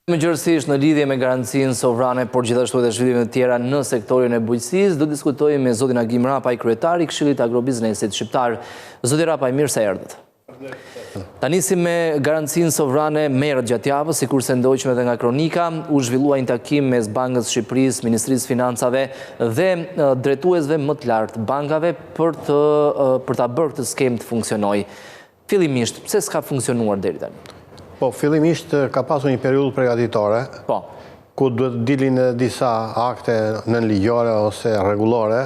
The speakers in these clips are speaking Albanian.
Mëngjesisht në lidhje me garancinë sovrane, por gjithashtu edhe zhvillimet tjera në sektorin e bujqësisë, do diskutojmë me zotin Agim Rapaj, kryetari i Këshillit Agrobiznesit shqiptar. Zoti Rapaj, mirë se erdhët. Ta nisim me garancinë sovrane merret gjatë javës, sikur se ndoqëm edhe nga kronika, u zhvillua një takim mes Bankës së Shqipërisë, Ministrisë Financave dhe drejtuesve më të lartë bankave për ta bërë këtë skemë të funksionojë. Fillimisht, pse s'ka funksionuar deri tani? Po, fillimisht ka pasur një periudhë përgatitore, ku duhet dilin disa akte nënligjore ose rregullore,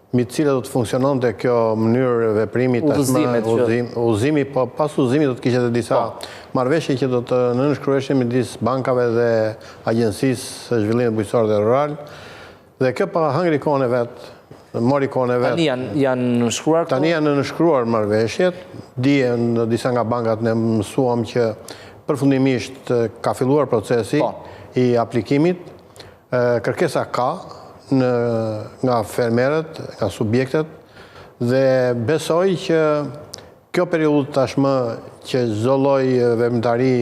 mbi të cilat do të funksiononte kjo mënyrë veprimi udhëzimi, po pas udhëzimit do të kishte disa marrëveshje që do të nënshkruheshin midis bankave dhe Agjencisë së Zhvillimit Bujqësor dhe Rural. Dhe kjo pa hëngri kohën e vet, mori kohën e vet. Tani janë nënshkruar? Tani janë nënshkruar marrëveshjet. Dihen disa nga bankat ne mësuam që përfundimisht ka filluar procesi i aplikimit. Kërkesa ka nga fermerët, nga subjektet, dhe besoj që kjo periudhë tashmë që çdo lloj veprimtari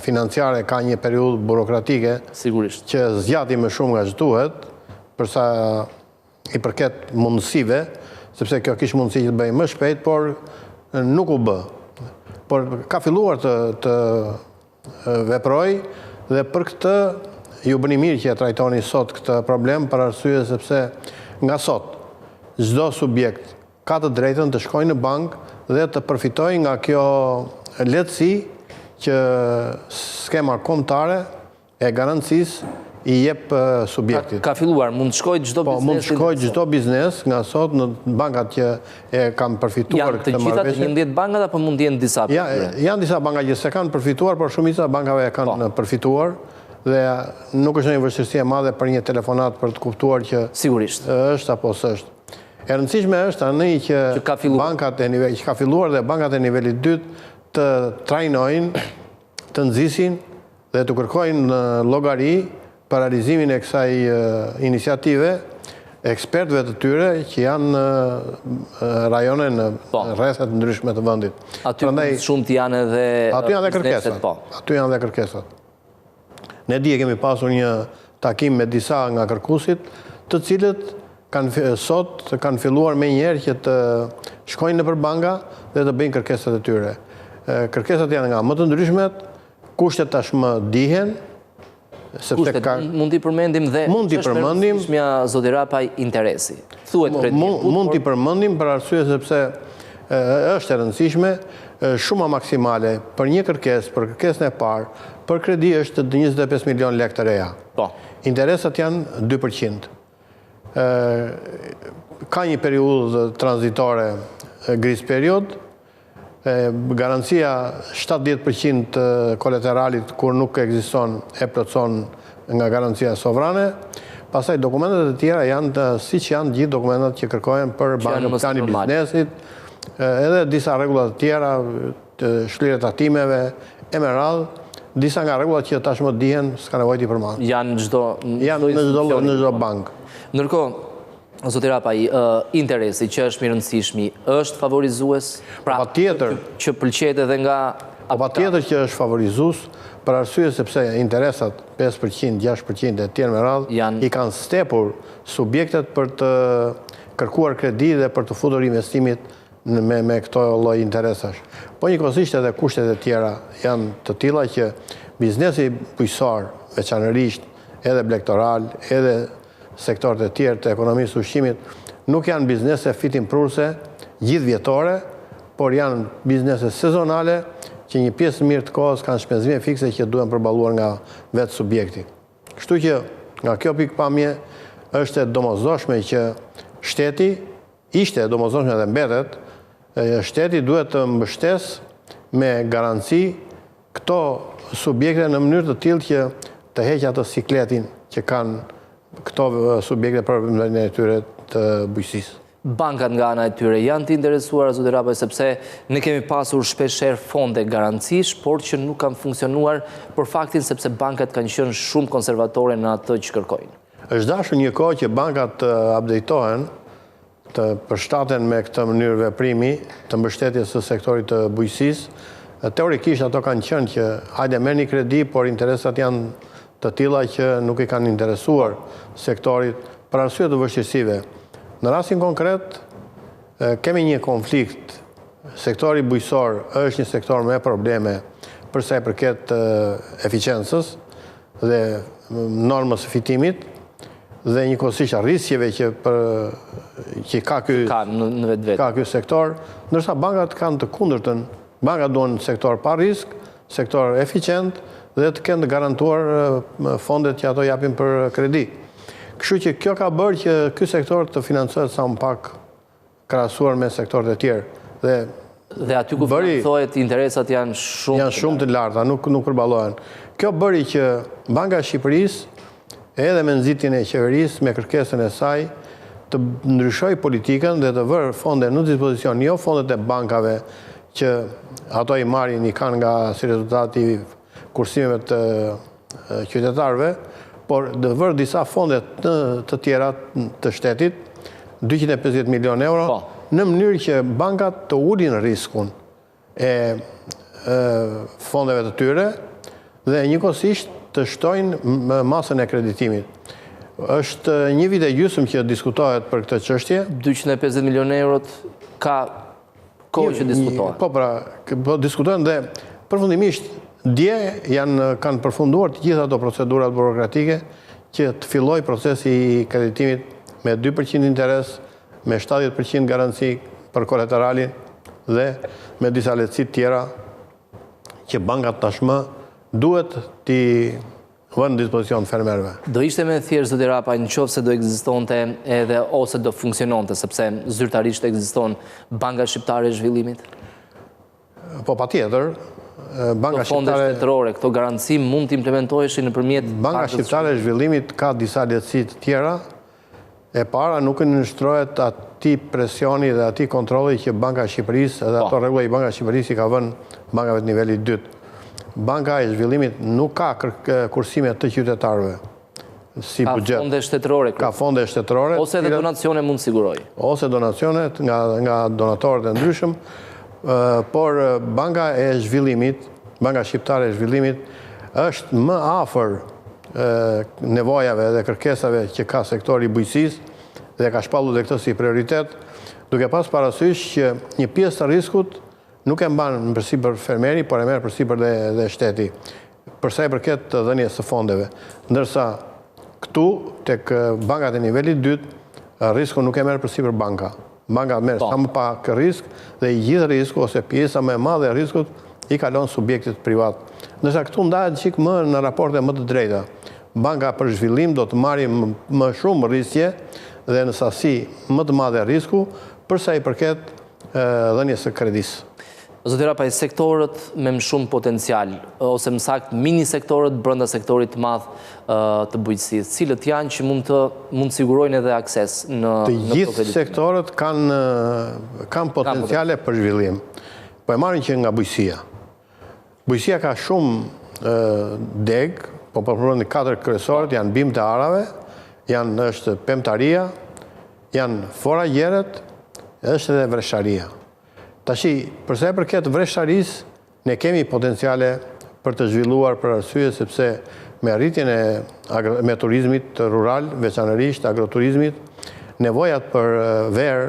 financiare ka një periudhë burokratike, sigurisht, që zgjati më shumë nga ç'duhet, përsa i përket mundësive, sepse kjo kishte mundësi që të bëjë më shpejt, por nuk u bë. Por ka filluar të veproj dhe për këtë ju bëni mirë që e trajtoni sot këtë problem për arsye sepse nga sot çdo subjekt ka të drejtën të shkojë në bankë dhe të përfitojë nga kjo lehtësi që skema kombëtare e garancisë i jep subjektit. Ka filluar, mund të shkojë çdo biznes? Po, mund të shkojë çdo biznes nga sot në bankat që e kanë përfituar këtë marrëveshje. Janë të gjitha 11 bankat apo mund të jenë disa? Janë disa banka që s'e kanë përfituar, por shumica bankave e kanë përfituar dhe nuk është një vështirësi e madhe për një telefonat për të kuptuar që sigurisht është apo s'është. E rëndësishme është tani që bankat e nivelit që ka filluar dhe bankat e nivelit dytë të trajnojnë, të nxisin dhe të kërkojnë llogari për realizimin e kësaj iniciative ekspertëve të tyre që janë në rajone në rrethet ndryshme të vendit. Aty shumë të janë edhe kërkesat. Aty janë dhe kërkesat. Ne dje kemi pasur një takim me disa nga kërkuesit, të cilët sot kanë filluar menjëherë që të shkojnë nëpër banka dhe të bëjnë kërkesat e tyre. Kërkesat janë nga më të ndryshmet, kushtet tashmë dihen. Mund t'i përmendim dhe ç'është zoti Rapaj interesi. Mund t'i përmendim për arsye sepse është e rëndësishme, shuma maksimale për një kërkesë, për kërkesën e parë, për kredi është 25 milion lekë të reja. Interesat janë 2%. Ka një periudhë tranzitore gris period, garancia 70% kolateralit kur nuk ekziston e plotson nga garancia sovrane. Pastaj dokumentet e tjera janë siç janë gjithë dokumentet që kërkohen për bankën tani biznesit, edhe disa rregulla të tjera, shlirje tatimeve, e me radhë, disa nga rregullat që tashmë dihen s'ka nevojë t'i përmend. Janë në çdo bankë. Ndërkohë, zoti Rapaj, interesi që është mirëndësishmi, është favorizues? Patjetër. Që pëlqet edhe nga... Patjetër që është favorizues, për arsye sepse interesat 5%, 6% e tjerë me radhë i kanë stepur subjektet për të kërkuar kredi dhe për të futur investimit me këto lloj interesash. Po njëkohësisht edhe kushtet e tjera janë të tilla që biznesi bujqësor, veçanërisht edhe blegtoral, edhe sektorët e tjerë të ekonomisë ushqimit, nuk janë biznese fitimprurse gjithvjetore, por janë biznese sezonale që një pjesë mirë të kohës kanë shpenzime fikse që duhen përballuar nga vetë subjekti. Kështu që nga kjo pikpamje është e domosdoshme që shteti, ishte e domosdoshme dhe mbetet, shteti duhet të mbështesë me garanci këto subjekte në mënyrë të tillë që të heqë atë sikletin që kanë këto subjekte për vëmendjen e tyre të bujqësisë. Bankat nga ana e tyre janë të interesuar, zoti Rapaj, sepse ne kemi pasur shpeshherë fonde garancish, por që nuk kanë funksionuar për faktin sepse bankat kanë qenë shumë konservatore në atë që kërkojnë. Është dashur një kohë që bankat të updatohen, të përshtaten me këtë mënyrë veprimi të mbështetjes së sektorit të bujqësisë Teorikisht ato kanë qenë që hajde merrni kredi, por interesat janë të tilla që nuk i kanë interesuar sektorit për arsye të vështirësive. Në rastin konkret, kemi një konflikt. Sektori bujqësor është një sektor me probleme për sa i përket eficiencës dhe normës së fitimit dhe njëkohësisht rrisjeve që ka ky sektor, ndërsa bankat kanë të kundërtën. Bankat duan sektor pa risk, sektor eficient dhe të kenë të garantuar fondet që ato japin për kredi. Kështu që kjo ka bërë që ky sektor të financohet sa më pak krahasuar me sektorët e tjerë. Dhe aty ku financohet interesat janë shumë të larta, nuk përballohen. Kjo bëri që Banka e Shqipërisë, edhe me nxitjen e qeverisë, me kërkesën e saj, të ndryshoj politikën dhe të vërë fonde në dispozicion, jo fondet e bankave që ato i marrin i kanë nga si rezultati kursimeve të qytetarëve, por të vërë disa fonde të tjera të shtetit, 250 milion euro, në mënyrë që bankat të ulin riskun e fondeve të tyre dhe njëkohësisht të shtojnë masën e kreditimit. Është një vit e gjysmë që diskutohet për këtë çështje. 250 milion eurot ka kohë që diskutohet. Po diskutohen dhe përfundimisht dje kanë përfunduar të gjitha ato procedurat burokratike që të filloj procesi i kreditimit me 2% interes, me 70% garanci për kolateralin dhe me disa lehtësi tjera që bankat tashmë duhet t'i vënë në dispozicion fermerëve. Do ishte me thjesht zoti Rapa nëse do ekzistonte edhe ose do funksiononte, sepse zyrtarisht ekziston Banka Shqiptare e Zhvillimit? Po patjetër. Këto fonde shtetërore, këto garanci mund të implementoheshin nëpërmjet Banka Shqiptare e Zhvillimit ka disa lehtësi të tjera. E para nuk nënshtrohet atij presioni dhe atij kontrolli që Banka e Shqipërisë dhe ato rregulla i Banka e Shqipërisë i ka vënë bankave të nivelit 2. Banka e Zhvillimit nuk ka kursime të qytetarëve si buxhet. Ka fonde shtetërore. Ka fonde shtetërore. Ose edhe donacione mund siguroj. Ose donacione nga donatorët e ndryshëm, por Banka e Zhvillimit, Banka Shqiptare e Zhvillimit është më afër nevojave dhe kërkesave që ka sektori i bujqësisë dhe ka shpallur dhe këtë si prioritet, duke pas parasysh që një pjesë të riskut nuk e mban në përsipër fermeri, por e merr përsipër dhe shteti, për sa i përket të dhënies së fondeve. Ndërsa këtu, tek bankat e nivelit 2, risku nuk e merr përsipër banka. Banka merr sa më pak risk dhe i gjithë risku ose pjesa më e madhe e riskut i kalon subjektit privat. Ndërsa këtu ndahet çik më në raporte më të drejta. Banka për zhvillim do të marrë më shumë riskje dhe në sasi më të madhe risku për sa i përket dhënies së kredisë. Zoti Rapa, sektorët me më shumë potencial, ose më saktë mini sektorët brenda sektorit të madh të bujqësisë, cilët janë që mund sigurojnë edhe akses në të gjithë sektorët kanë potenciale për zhvillim. Po e marrin që nga bujqësia. Bujqësia ka shumë deg, po përfundon 4 kryesorët, janë bimë të arave, është pemtaria, janë foragjerët, është edhe vresharia. Tashi, përsa e përket vresharisë, ne kemi potenciale për të zhvilluar për arsye sepse me arritjen me turizmit rural, veçanërisht agroturizmit, nevojat për verë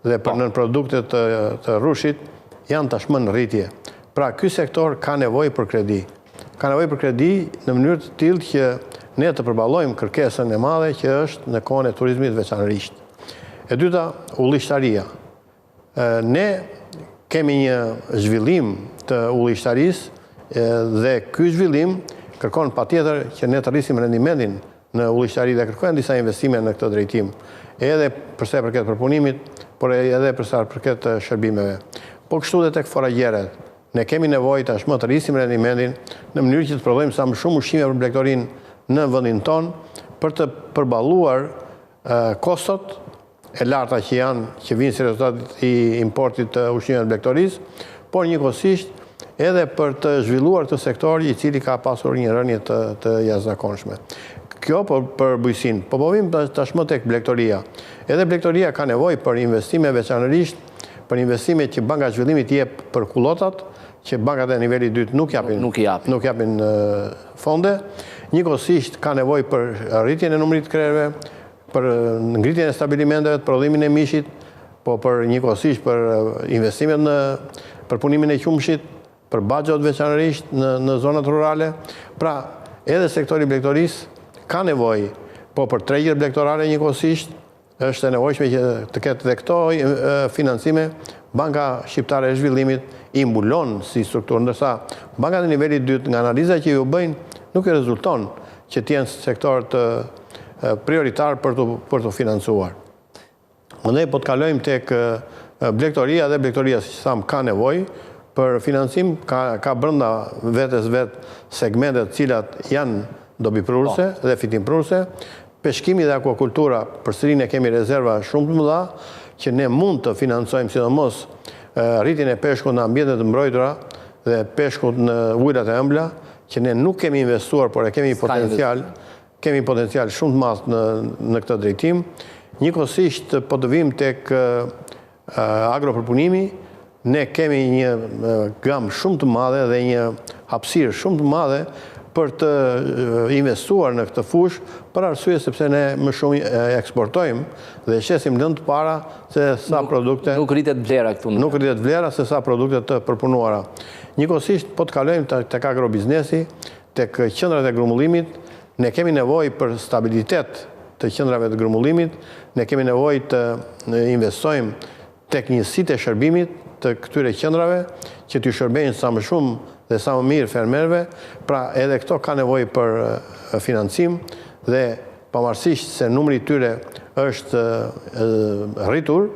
dhe për nënprodukte të rushit janë tashmë në rritje. Pra, ky sektor ka nevojë për kredi. Ka nevojë për kredi në mënyrë të tillë që ne të përballojmë kërkesën e madhe që është në kohën e turizmit veçanërisht. E dyta, ulishtaria. Ne kemi një zhvillim të ulishtarisë dhe ky zhvillim kërkon patjetër që ne të rrisim rendimentin në ulishtari dhe kërkojnë disa investime në këtë drejtim, edhe përsa përket përpunimit, por edhe përsa përket shërbimeve. Po kështu dhe tek foragjeret, ne kemi nevojë tashmë të rrisim rendimentin në mënyrë që të prodhojmë sa më shumë ushqime për blegtorinë në vendin tonë për të përballuar kostot e larta që vinë si rezultat i importit të ushqimeve të blegtorisë, por njëkohësisht edhe për të zhvilluar këtë sektor i cili ka pasur një rënje të jashtëzakonshme. Kjo për bujqësinë, po vim tashmë tek blegtoria. Edhe blegtoria ka nevojë për investime veçanërisht, për investime që Banka e Zhvillimit jep për kullotat, që bankat e nivelit 2 nuk japin fonde. Njëkohësisht ka nevojë për rritjen e numrit të krerëve, për ngritjen e stabilimenteve, prodhimin e mishit, po për njëkohësisht për investimet në përpunimin e qumshit, për baxhat veçanërisht në zonat rurale. Pra, edhe sektori blegtorisë ka nevojë, po për tregjet blegtorale njëkohësisht është e nevojshme që të ketë dhe këto financime. Banka Shqiptare e Zhvillimit i mbulon si strukturë, ndërsa bankat e nivelit 2 nga analiza që ju bëjnë nuk e rezulton që t'jenë sektor të prioritar për të financuar. Mëndej po të kalojmë tek blegtoria dhe blegtoria, si që thamë, ka nevojë për financim, ka brenda vetes segmentet cilat janë dobi prurse dhe fitim prurse. Peshkimi dhe akvakultura, përsëri ne kemi rezerva shumë të mëdha, që ne mund të financojmë sidomos rritjen e peshkut në ambientet të mbrojtura dhe peshkut në ujërat e ëmbla, që ne nuk kemi investuar, por e kemi potencial shumë të madh në këtë drejtim. Njëkohësisht po të vim tek agropërpunimi, ne kemi një gamë shumë të madhe dhe një hapësirë shumë të madhe për të investuar në këtë fush, për arsye sepse ne më shumë eksportojmë dhe shesim lëndë të para se sa produkte... Nuk rritet vlera këtu. Nuk rritet vlera se sa produkte të përpunuara. Njëkohësisht, po të kalojmë tek agrobiznesi, tek qendrat e grumullimit, ne kemi nevojë për stabilitet të qendrave të grumullimit, ne kemi nevojë të investojmë tek njësitë e shërbimit të këtyre qendrave, që t'ju shërbejnë sa më shumë dhe sa më mirë fermerëve. Pra edhe këto ka nevojë për financim dhe pavarësisht se numri i tyre është rritur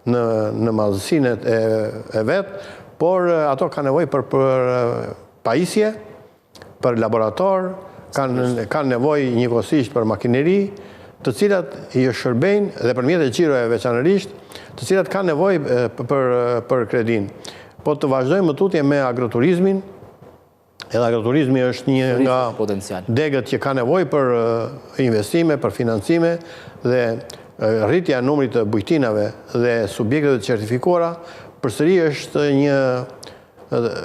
në madhësinë e vet, por ato ka nevojë për pajisje, për laborator, kanë nevojë njëkohësisht për makineri, të cilat i shërbejnë dhe përmjet e xhirove veçanërisht, të cilat kanë nevojë për kredin. Po të vazhdojmë më tutje me agroturizmin. Edhe agroturizmi është një nga degët që ka nevojë për investime, për financime, dhe rritja e numrit të bujtinave dhe subjekteve të certifikuara përsëri është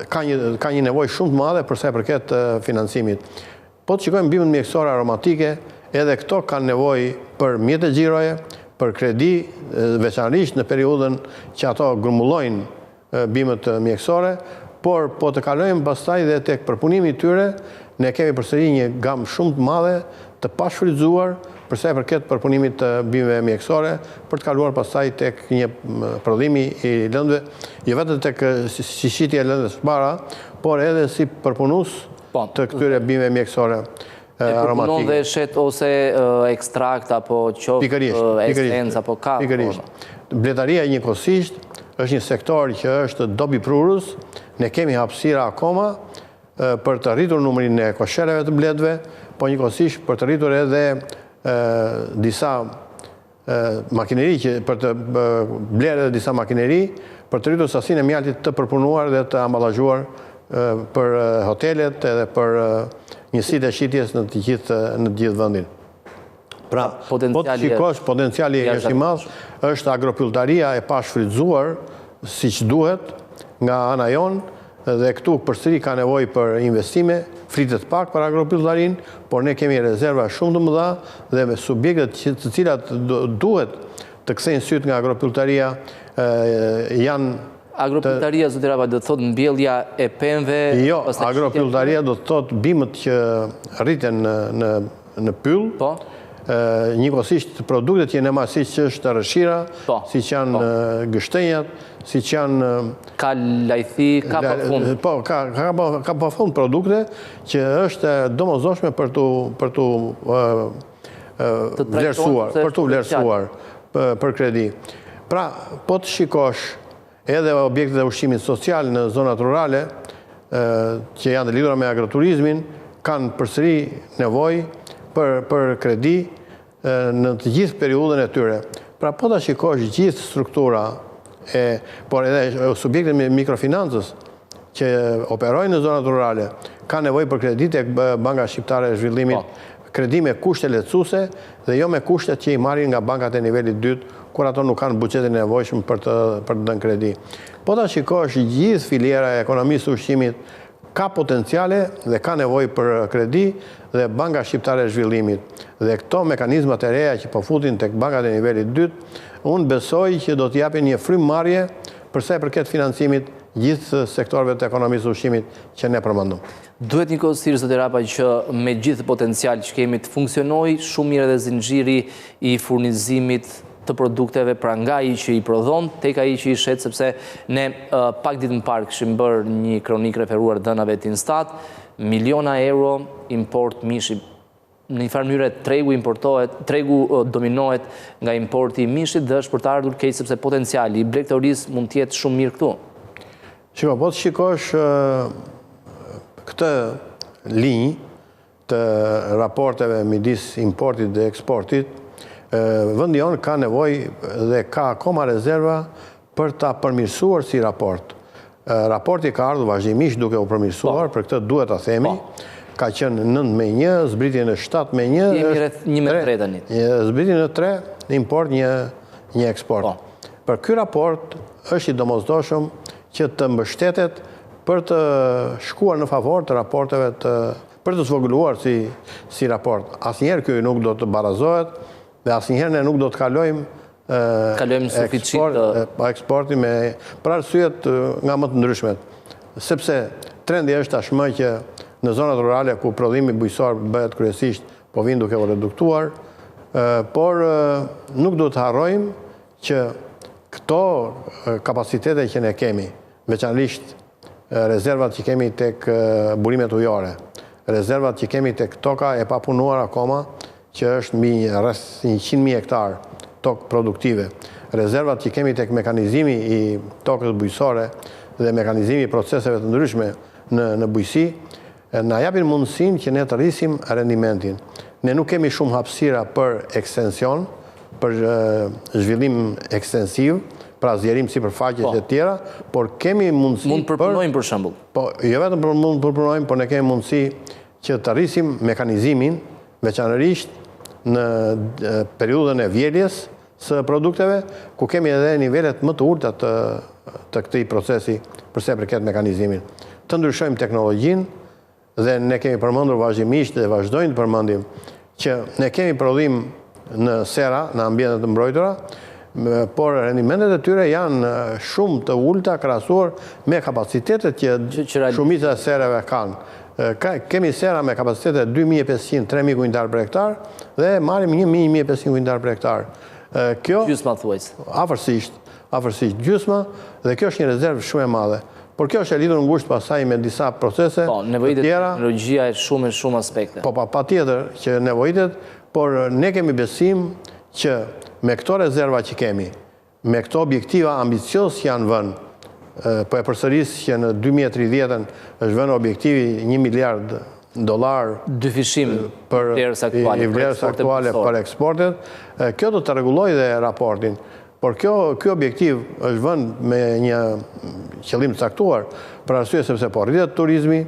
ka një nevojë shumë të madhe për sa i përket financimit. Po të shikojmë bimët mjekësore aromatike, edhe këto kanë nevojë për mjete xhiroje, për kredi, veçanërisht në periudhën që ato grumullojnë bimët mjekësore, por po të kalojmë pastaj dhe tek përpunimi i tyre, ne kemi përsëri një gamë shumë të madhe të pashfrytzuar për sa i përket përpunimit të bimëve mjekësore, për të kaluar pastaj tek një prodhimi i lëndëve, jo vetëm tek si shitja e lëndëve së para, por edhe si përpunues të këtyre bimëve mjekësore aromatike. Përpunon dhe shet ose ekstrakt apo qoftë esencë apo kafë. Pikërisht. Bletaria njëkohësisht është një sektor që është dobi prurës. Ne kemi hapësira akoma për të rritur numrin e koshereve të bledhve, po njëkohësisht për të rritur edhe disa makineri, për të blerë edhe disa makineri, për të rritur sasinë e mjaltit të përpunuar dhe të amballazhuar për hotelet edhe për njësitë e shitjes në të gjithë vendin. Pra, po të shikosh, potenciali është i madh, është agropylltaria e pashfrytzuar siç duhet nga ana jonë, dhe këtu përsëri ka nevojë për investime, fritet pak për agropylltarin, por ne kemi rezerva shumë të mëdha dhe me subjektet të cilat duhet të kthejnë syt nga agropylltaria janë... Agropylltaria, zoti Rapa, do të thotë mbjellja e pemëve? Jo, agropylltaria do të thotë bimët që rriten në pyll, njëkohësisht produktet që ne marrim, siç është rrëshira, siç janë gështenjat, siç janë... Ka lajthi, ka pafund. Po, ka pafund produkte që është domosdoshme për tu vlerësuar për kredi. Pra, po të shikosh edhe objektet e ushqimit social në zonat rurale, që janë të lidhura me agroturizmin, kanë përsëri nevojë për kredi në të gjithë periudhën e tyre. Pra, po të shikosh gjithë struktura, por edhe subjektet me mikrofinancës që operojnë në zonat rurale, ka nevojë për kredi tek Banka Shqiptare e Zhvillimit, kredi me kushte lehtësuese dhe jo me kushtet që i marrin nga bankat e nivelit dytë, kur ato nuk kanë buxhetin e nevojshëm për të dhënë kredi. Po ta shikosh gjithë filiera e ekonomisë së ushqimit ka potenciale dhe ka nevojë për kredi dhe Banka Shqiptare e Zhvillimit dhe këto mekanizmat e reja që po futin tek bankat e nivelit dytë, unë besoj që do të japin një frymëmarrje për sa i përket financimit gjithë sektorëve të ekonomisë së ushqimit që ne përmendëm. Duhet një kohësirë, zotë Rapa, që me gjithë potencial që kemi të funksionojë shumë mirë edhe zinxhiri i furnizimit të produkteve pra nga ai që i prodhon tek ai që i shet, sepse ne pak ditë më parë kishim bërë një kronikë referuar dhënave të Instat, miliona euro import mishi. Në një farë mënyrë tregu dominohet nga importi i mishit dhe është për të ardhur keq sepse potenciali i blegtorisë mund të jetë shumë mirë këtu. Shiko, po të shikosh këtë linjë të raporteve midis importit dhe eksportit, vendi jonë ka nevojë dhe ka akoma rezerva për ta përmirësuar si raport. Raporti ka ardhur vazhdimisht duke u përmirësuar, për këtë duhet ta themi. Ka qenë 9-1, zbriti në 7-1. Jemi rreth 1,3 tani. Zbriti në 3, në import një eksport. Për ky raport është i domosdoshëm që të mbështetet për të shkuar në favor të raporteve për të zvogëluar si raport. Asnjëherë ky nuk do të barazohet dhe asnjëherë ne nuk do të kalojmë eksportin për arsyet nga më të ndryshmet. Sepse trendi është tashmë që në zonat rurale ku prodhimi bujqësor bëhet kryesisht po vjen duke u reduktuar, por nuk do të harrojmë që këto kapacitete që ne kemi, veçanërisht rezervat që kemi tek burimet ujore, rezervat që kemi tek toka e papunuar akoma, që është mbi rreth 100.000 hektar tokë produktive, rezervat që kemi tek mekanizimi i tokës bujqësore dhe mekanizimi i proceseve të ndryshme në bujqësi, na japin mundësinë që ne të rrisim rendimentin. Ne nuk kemi shumë hapësira për ekstension, për zhvillim ekstensiv, pra zgjerim sipërfaqe e tjera, por kemi mundësi mund përpunojmë për shembull. Po, jo vetëm mund përpunojmë, por ne kemi mundësi që të rrisim mekanizimin, veçanërisht në periudhën e vjeljes së produkteve, ku kemi edhe nivelet më të ulta të këtij procesi përsa i përket mekanizimin. Të ndryshojmë teknologjinë dhe ne kemi përmendur vazhdimisht dhe vazhdojmë të përmendim që ne kemi prodhim në sera, në ambientet të mbrojtura, por rendimentet e tyre janë shumë të ulta krahasuar me kapacitetet që shumica e serave kanë. Kemi sera me kapacitete 2.500-3.000 kuintar për hektar dhe marrim 1.500 kuintar për hektar. Gjysma thuajse. Afërsisht gjysma, dhe kjo është një rezervë shumë e madhe. Por kjo është e lidhur ngushtë pasaj me disa procese të tjera. Po, nevojitet teknologjia e shumë aspekte. Po, pa tjetër që nevojitet, por ne kemi besim që me këto rezerva që kemi, me këto objektiva ambicios që janë vënë, po e përsëris që në 2030 është vënë objektivi $1 miliard dyfishim për vlerës aktuale për eksportet, kjo do të rregullojë dhe raportin. Por ky objektiv është vënë me një qëllim të caktuar, për arsye sepse po rritet turizmi,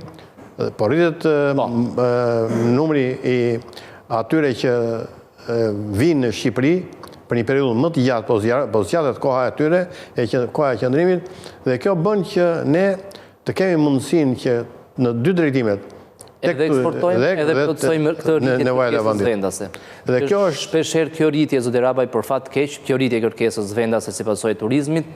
po rritet numri i atyre që vinë në Shqipëri për një periudhë më të gjatë, po zgjatet koha e tyre, koha e qëndrimit, dhe kjo bën që ne të kemi mundësinë që në dy drejtimet edhe eksportojmë edhe plotësojmë këtë rritje të kërkesës vendase. Dhe kjo është shpeshherë kjo rritje, zotë Rabaj, për fat keq, kjo rritje e kërkesës vendase si pasojë e turizmit,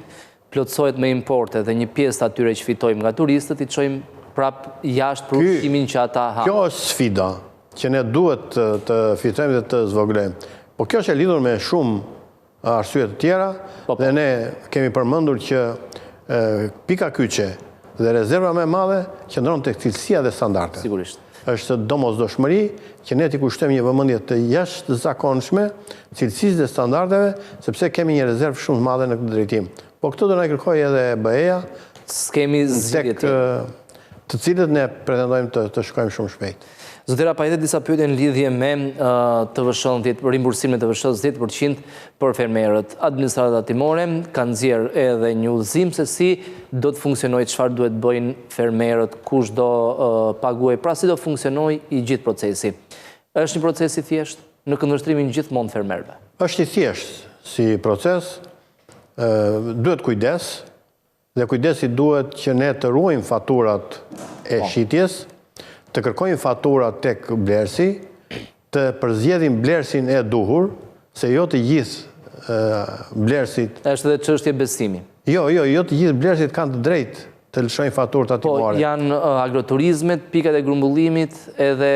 plotësohet me importe dhe një pjesë të atyre që fitojmë nga turistët i çojmë prap jashtë për ushqimin që ata ha. Kjo është sfida që ne duhet të fitojmë dhe të zvogëlojmë. Po kjo është e lidhur me shumë arsye të tjera dhe ne kemi përmendur që pika kyçe dhe rezerva më e madhe qëndron tek cilësia dhe standardet. Sigurisht. Është domosdoshmëri që ne t'i kushtojmë një vëmendje të jashtëzakonshme cilësisë dhe standardeve, sepse kemi një rezervë shumë të madhe në këtë drejtim. Po këtë do na kërkojë edhe BE-ja, skemi zgjidhje të cilët ne pretendojmë të shkojmë shumë shpejt. Zotë Rapa, edhe disa pyetje në lidhje me TVSH-n, rimbursimin e TVSH-s 10% për fermerët. Administrata timore kanë nxjerrë edhe një udhëzim se si do të funksionojë, çfarë duhet bëjnë fermerët, kush do paguajë, pra si do funksionojë i gjithë procesi. Është një proces i thjesht në këndvështrimin gjithmonë fermerëve? Është i thjesht si proces, duhet kujdes, dhe kujdesi duhet që ne të ruajmë faturat e shitjes, të kërkojmë faturat tek blerësi, të përzgjedhim blerësin e duhur, se jo të gjithë blerësit... Është edhe çështje besimi. Jo të gjithë blerësit kanë të drejtë të lëshojnë faturët atimore. Po, janë agroturizmet, pikat e grumbullimit edhe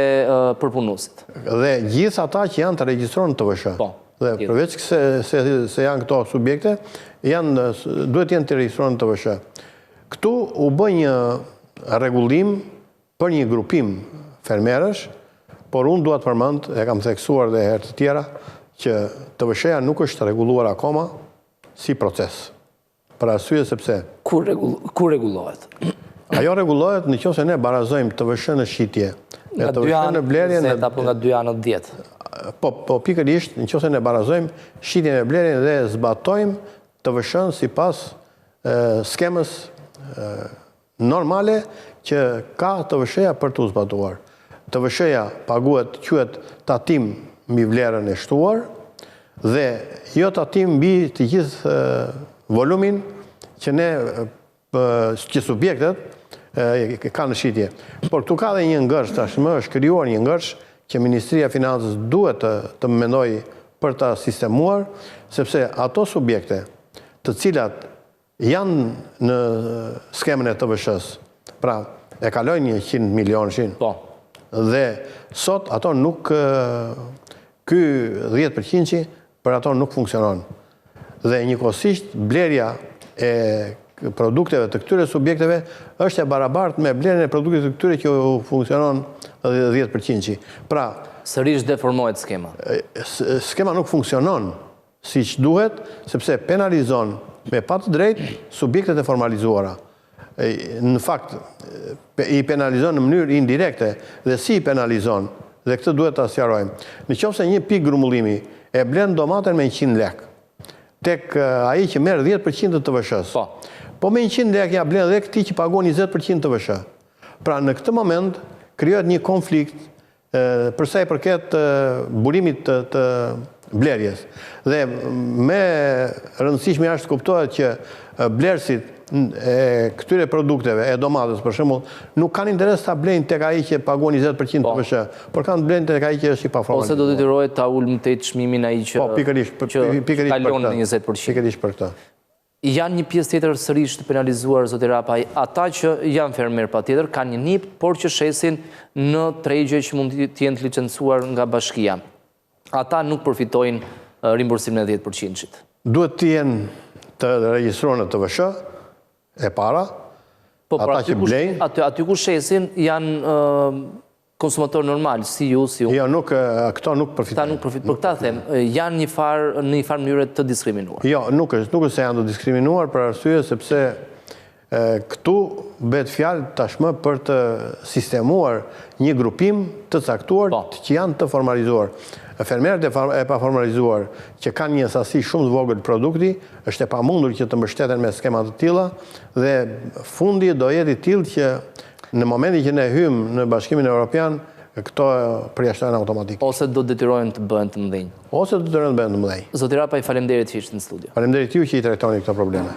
përpunuesit. Dhe gjithë ata që janë të regjistruar në TVSH. Po. Dhe përveç se janë këto subjekte, duhet jenë të regjistruar në TVSH. Këtu u bë një rregullim për një grupim fermerësh, por unë duhet përmend, e kam theksuar dhe herë të tjera, që TVSH-ja nuk është rregulluar akoma si proces. Për arsye sepse... Kur rregullohet? Ajo rregullohet nëse ne barazojmë TVSH në shitje. Nga 2 anë, apo nga 2 anët 10? Po pikërisht, nëse ne barazojmë shitjen e blerjen dhe zbatojmë TVSH-n sipas skemës normale që ka TVSH-ja për të zbatuar. TVSH-ja paguhet, quhet tatim mbi vlerën e shtuar dhe jo tatim mbi të gjithë volumin që ne, që subjektet kanë në shitje. Por këtu ka dhe një ngërsh, tashmë është krijuar një ngërsh që Ministria e Financës duhet të mendoj për ta sistemuar, sepse ato subjekte të cilat janë në skemën e TVSH-s, pra e kalojnë 100 milionë, dhe sot ato nuk, ky 10% për ato nuk funksionon. Dhe njëkohësisht blerja e produkteve të këtyre subjekteve është e barabartë me blerjen e produkteve të këtyre që funksionon 10%. Pra, sërish deformohet skema. Skema nuk funksionon siç duhet, sepse penalizon me pa të drejtë subjektet e formalizuara. Në fakt, i penalizon në mënyrë indirekte dhe si i penalizon, dhe këtë duhet ta sqarojmë. Nëse një pikë grumullimi e blen domaten me 100 lekë, tek ai që merr 10% të TVSH-s. Po me 100 lekë ja blen dhe këtij që paguon 20% TVSH. Pra në këtë moment krijohet një konflikt për sa i përket burimit të blerjes. Dhe me rëndësishme është kuptohet që blerësit e këtyre produkteve, e domatës për shembull, nuk kanë interes ta blejnë tek ai që paguon 20% TVSH, por kanë blejnë tek ai që është i paformalizuar. Ose do detyrohet ta ulmëtej çmimin ai që kalon 20%. Pikërisht për këtë. Janë një pjesë tjetër sërish të penalizuar, zoti Rapaj, ata që janë fermer patjetër, kanë një nip, por që shesin në tregje që mund të jenë të licencuar nga bashkia. Ata nuk përfitojnë rimbursimin e 10%-shit. Duhet të jenë të regjistruar në TVSH, e para, ata që blejnë... Aty ku shesin janë konsumator normal, si ju, si unë. Jo, këto nuk përfitojnë. Ta nuk përfitojnë, për këta them, janë në një farë mënyre të diskriminuar. Jo, nuk është se janë të diskriminuar për arsye sepse këtu bëhet fjalë tashmë për të sistemuar një grupim të caktuar që janë të formalizuar. Fermerët e paformalizuar që kanë një sasi shumë të vogël produkti, është e pamundur që të mbështeten me skema të tilla dhe fundi do jetë i tillë që në momentin që ne hyjmë në Bashkimin Evropian, këto përjashtohen automatikisht. Ose do detyrohen të bëhen të mëdhenj. Ose do detyrohen të bëhen të mëdhenj. Zoti Rapaj, faleminderit që ishte në studio. Faleminderit ju që i trajtoni këto probleme.